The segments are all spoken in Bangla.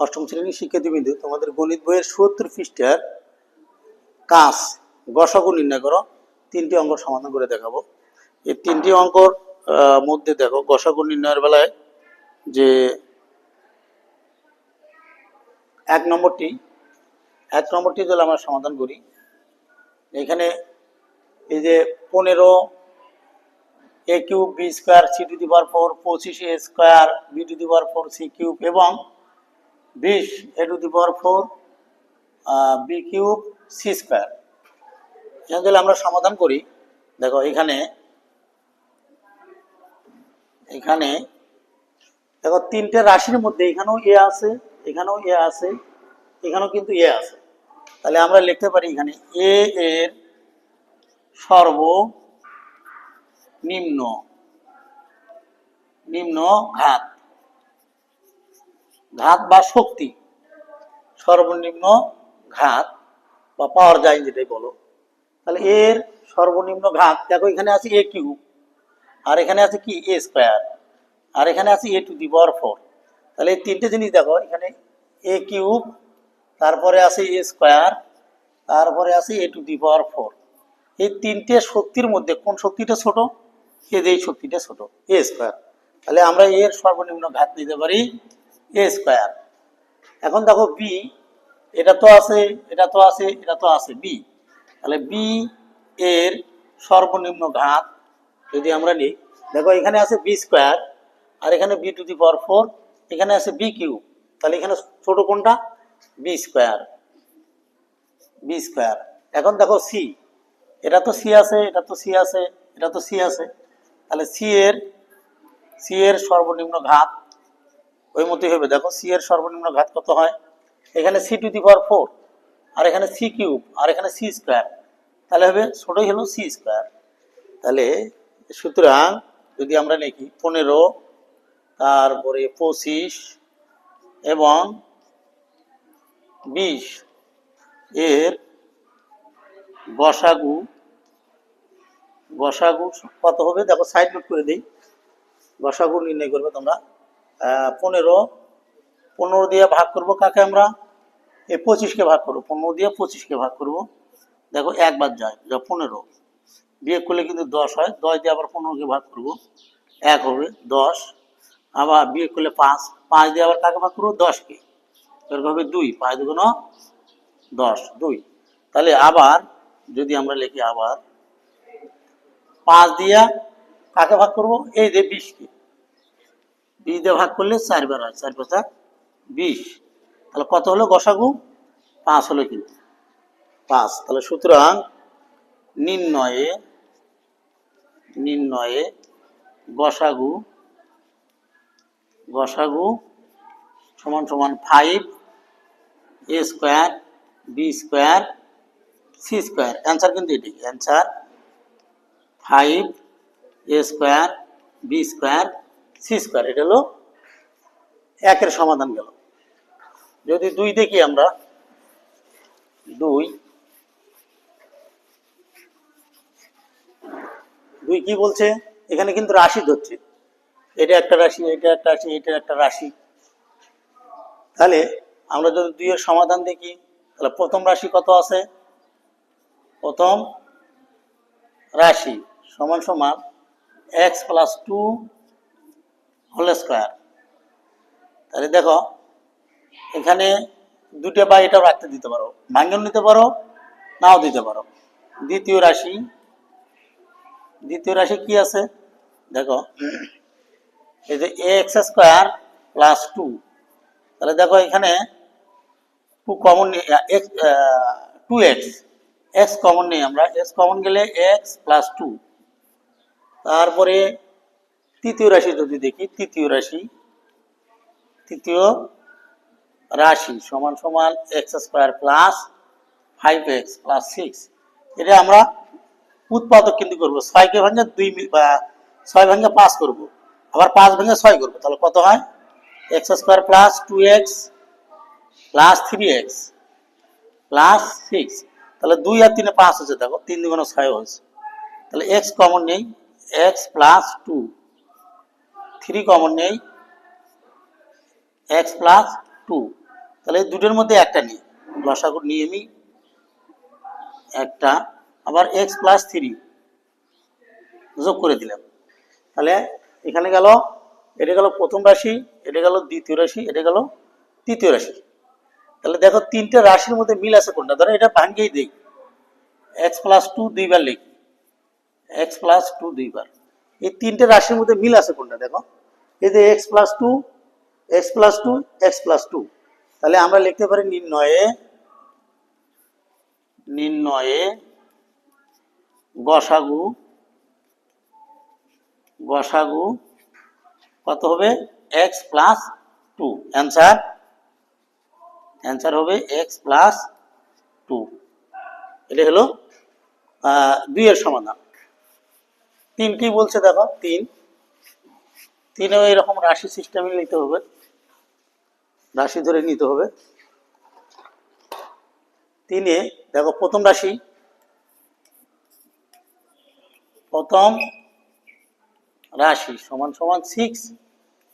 অষ্টম শ্রেণীর শিক্ষার্থীবৃন্দ, তোমাদের গণিত বইয়ের ৭৭ পৃষ্ঠার কাজ গসাগু নির্ণয় করো। 3টি অঙ্ক সমাধান করে দেখাবো। এই 3টি অঙ্কর মধ্যে দেখো গসাগু নির্ণয়ের বেলায় যে এক নম্বরটি যদি আমরা সমাধান করি, এখানে এই যে 15 a cube b square c to the power 4, 25 a square b to the power 4 c cube এবং 20 a to the power 4 b cube c square. এখানে যদি আমরা সমাধান করি, দেখো এখানে দেখো 3টে রাশির মধ্যে এখানেও a আছে, এখানেও a আছে, এখানেও কিন্তু a আছে। তাহলে আমরা লিখতে পারি এখানে a এর সর্বনিম্ন ঘাত বা শক্তি, সর্বনিম্ন ঘাত বা পাওয়ার যায় যেটাই বলো। তাহলে এর সর্বনিম্ন ঘাত দেখো এখানে আছে a কিউব, আর এখানে আছে কি a স্কয়ার, আর এখানে আছে a টু দি পাওয়ার 4। তাহলে এই 3টে জিনিস দেখো, এখানে a কিউব, তারপরে আছে a স্কয়ার, তারপরে আছে a টু দি পাওয়ার 4। এই 3টে শক্তির মধ্যে কোন শক্তিটা ছোট? এই শক্তিটা ছোট, a স্কয়ার। তাহলে আমরা এর সর্বনিম্ন ঘাত নিতে পারি a স্কয়ার। এখন দেখো b, এটা তো আছে, এটা তো আছে, এটা তো আছে b। তাহলে b এর সর্বনিম্ন ঘাত যদি আমরা নিই, দেখো এখানে আছে b স্কয়ার, আর এখানে b টু দি পাওয়ার 4, এখানে আছে b কিউব। তাহলে এখানে ছোট কোনটা? b square. এখন দেখো c, এটা তো c আছে, এটা তো c আছে, এটা তো c আছে। তাহলে c এর সর্বনিম্ন ঘাত ওই মতোই হবে। দেখো c এর সর্বনিম্ন ঘাত কত হয়? এখানে c টু দি পাওয়ার 4, আর এখানে c কিউব, আর এখানে c স্কয়ার। তাহলে হবে ছোটই হলো c স্কয়ার। তাহলে সুতরাং যদি আমরা লিখি 15, তারপরে 25 এবং 20 এর গসাগু কত হবে? দেখো সাইড নোট করে দিই। গসাগু নির্ণয় করবে তোমরা। 15 দিয়ে ভাগ করব কাকে? আমরা এই 25কে ভাগ করবো। 15 দিয়ে 25কে ভাগ করব। দেখো একবার যায় 15, বিয়োগ করলে কিন্তু 10 হয়। 10 দিয়ে আবার 15কে ভাগ করব, 1 হবে 10। আবার বিয়োগ করলে 5 দিয়ে আবার কাকে ভাগ করবো? 10কে। এরকম হবে 2, 5 দুগুণ 10, 2। তাহলে আবার যদি আমরা লিখি, আবার 5 দিয়ে কাকে ভাগ করব? এই যে 20কে। 20 দিয়ে ভাগ করলে 4 বার হয়, 4 5 20। তাহলে কত হলো গসাগু? 5 হলো কিন্তু 5। তাহলে সুতরাং নির্ণয়ে গসাগু সমান সমান 5 a square b square c square. Answer কিন্তু এটি, answer 5 a square b square c square. এটা হলো 1-এর সমাধান গেল। যদি 2 দেখি আমরা, 2 কি বলছে? এখানে কিন্তু রাশি ধরছে, এটা একটা রাশি, এটা একটা রাশি, এটা একটা রাশি। তাহলে আমরা যদি 2-এর সমাধান দেখি, তাহলে প্রথম রাশি কত আছে? প্রথম রাশি সমান সমান x প্লাস 2 হোল স্কয়ার। তাহলে দেখো এখানে দুটো বা এটাও রাখতে দিতে পারো, ভাঙন নিতে পারো, নাও দিতে পারো। দ্বিতীয় রাশি কি আছে? দেখো এই যে এক্স স্কয়ার প্লাস 2। তাহলে দেখো এখানে 2 কমন, 2x, x কমন নেই, আমরা x কমন গেলে x প্লাস 2। তারপরে তৃতীয় রাশি যদি দেখি, তৃতীয় রাশি সমান সমান x square plus 5x plus 6। এটা আমরা উৎপাদক কিন্তু করবো, 6কে ভাঙে 2 বা 6 ভাঙে 5 করবো, আবার 5 ভাঙে 6 করবো। তাহলে কত হয়? X square plus 2x plus 3x plus 6। তাহলে 2 আর 3 5 হচ্ছে, দেখো 3 দুগুণ 6 হচ্ছে। তাহলে x কমন নেই, x প্লাস 2, 3 কমন নেই, x প্লাস 2। তাহলে এই দুটোর মধ্যে একটা নিই, লসাগু নিয়ে নিই একটা, আবার এক্স প্লাস থ্রি যোগ করে দিলাম। তাহলে এখানে গেল, এটা গেল প্রথম রাশি, এটা গেল দ্বিতীয় রাশি, এটা গেল তৃতীয় রাশি। তাহলে দেখো তিনটে রাশির মধ্যে মিল আছে কোনটা, ধরো এটা ভাঙ্গেই দিই, এক্স প্লাস টু দুইবার লিখি, এক্স প্লাস টু দুইবার, এই তিনটে রাশির মধ্যে মিল আছে কোনটা দেখো, এই যে x plus two, x plus two, x plus two. তাহলে আমরা লিখতে পারি নির্ণয়ে, নির্ণয়ে গসাগু, গসাগু কত হবে, x plus two. Answer, answer হবে এক্স প্লাস টু। এটা হলো দুইয়ের সমাধান। তিন কি বলছে দেখো, তিন, তিনেও এরকম রাশি সিস্টেমে নিতে হবে, রাশি ধরে নিতে হবে। তিনে দেখো প্রথম রাশি, প্রথম রাশি সমান সমান six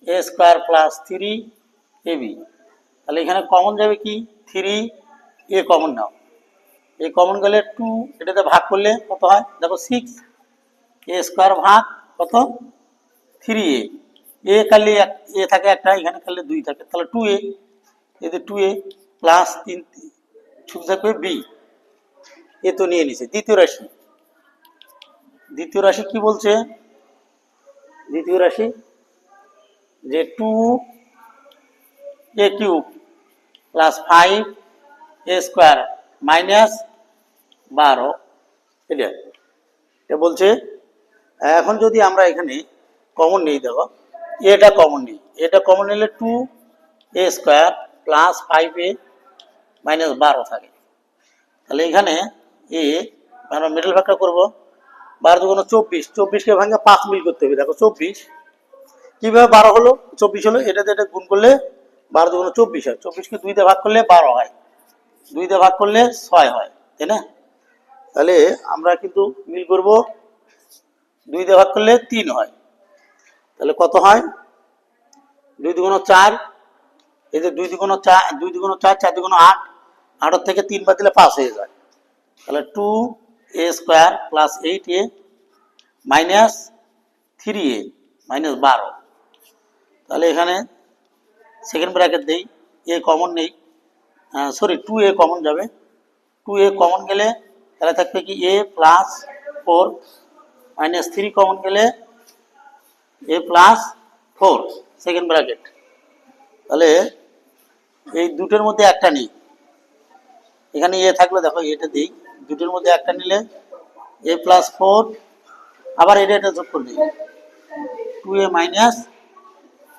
A square plus three A B. তাহলে এখানে কমন যাবে কি, three a common now, a common গেলে টু, এটাতে ভাগ করলে কত হয় দেখো, সিক্স এ স্কোয়ার ভাগ কত, থ্রি এ কালে এ থাকে একটা, এখানে কালে দুই থাকে, তাহলে টু এ, এতে টু এ প্লাস তিন, শুধু থাকবে বি, এ তো নিয়ে নিছে। দ্বিতীয় রাশি, দ্বিতীয় রাশি কি বলছে, দ্বিতীয় রাশি যে টু এ কিউব প্লাস ফাইভ এ স্কোয়ার মাইনাস 12, এটা এটা বলছে। এখন যদি আমরা এখানে কমন নিই দেখো, এটা কমন নিই, এটা কমন নিলে টু এ স্কোয়ার প্লাস ফাইভ এ মাইনাস 12 থাকে। তাহলে এখানে এ আমরা মিডল ভাগটা করবো, 12 দুগুণ 24, 24কে ভাঙে 5 মিল করতে হবে। দেখো 24 কিভাবে 12 হলো, 24 হলো, এটাতে এটা গুণ করলে 12 দুগুণ 24 হয়, 24কে 2 দিয়ে ভাগ করলে 12 হয়, 2 দিয়ে ভাগ করলে 6 হয়, তাই না? তাহলে আমরা কিন্তু মিল করব, 2 দিয়ে ভাগ করলে 3 হয়, তাহলে কত হয়, 2 দুগুণ 4, এই যে 2 দুগুণ 4, 2 দুগুণ 4, 4 দুগুণ 8, 8 থেকে 3 বাদ দিলে 5 হয়ে যায়। তাহলে টু এ স্কোয়ার প্লাস 8 এ মাইনাস থ্রি এ মাইনাস 12। তাহলে এখানে সেকেন্ড ব্র্যাকেট দেই, এ কমন নেই, সরি টু এ কমন যাবে, টু এ কমন গেলে তাহলে থাকবে কি এ প্লাস 4 মাইনাস থ্রি কমন গেলে এ প্লাস 4 সেকেন্ড ব্র্যাকেট। তাহলে এই দুটোর মধ্যে একটা নিই, এখানে এ থাকলে দেখো এটা দিই, দুটোর মধ্যে একটা নিলে এ প্লাস 4, আবার এটা যোগ করে দিই, টু এ মাইনাস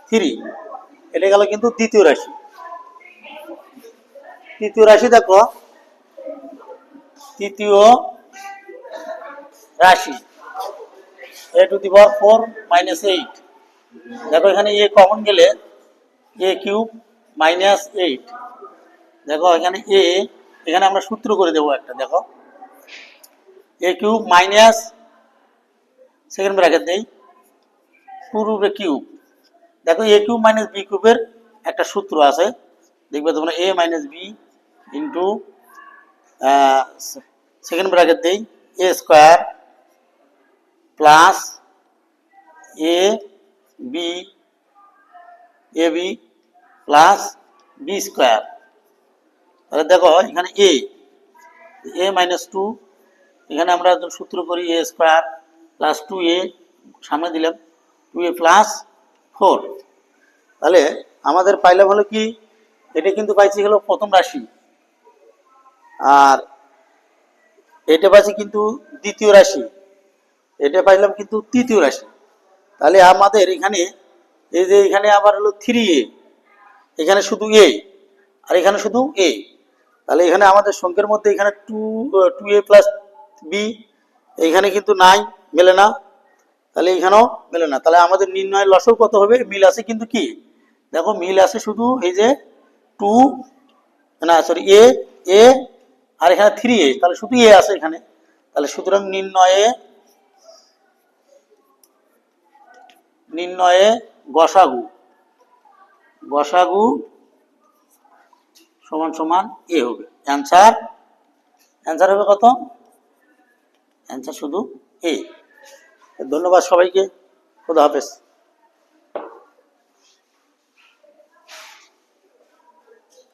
থ্রি, এটা গেল কিন্তু দ্বিতীয় রাশি। তৃতীয় রাশি দেখো, তৃতীয় রাশি এ টু দি পাওয়ার 4 মাইনাস 8, দেখো এখানে এ কমন গেলে এ কিউব মাইনাস 8, দেখো এখানে এ, এখানে আমরা সূত্র করে দেবো একটা, দেখো এ কিউব মাইনাস সেকেন্ড ব্র্যাকেট দেই, টু রুট এ কিউব, দেখো এ কিউব মাইনাস বি কিউবের একটা সূত্র আছে, দেখবে তোমরা A minus B into second bracket দেই A square plus A B, A B plus B square. তাহলে দেখো এখানে এ মাইনাস টু, এখানে আমরা সূত্র করি এ স্কোয়ার প্লাস টু এ, সামনে দিলাম টু এ প্লাস 4। তাহলে আমাদের পাইলাম হলো কি, এটা কিন্তু পাইছি হলো প্রথম রাশি, আর এটা পাইছি কিন্তু দ্বিতীয় রাশি, এটা পাইলাম কিন্তু তৃতীয় রাশি। তাহলে আমাদের এখানে এই যে এখানে আবার হলো থ্রি এ, এখানে শুধু এ, আর এখানে শুধু এ, তাহলে এখানে আমাদের সংখ্যার মধ্যে এখানে টু এ প্লাস বি, এইখানে কিন্তু নাই, মেলে না, তাহলে এখানেও মেলে না। তাহলে আমাদের নির্ণয়ের লসও কত হবে, মিল আছে কিন্তু কি, দেখো মিল আছে শুধু এই যে টু, না সরি এ, এ আর এখানে থ্রি এ, তাহলে শুধু এ আছে এখানে। তাহলে সুতরাং নির্ণয়ে, নির্ণয়ে গসাগু, গসাগু সমান সমান এ হবে। অ্যান্সার হবে কত? অ্যান্সার শুধু এ। ধন্যবাদ সবাইকে। খোদা হাফেজ।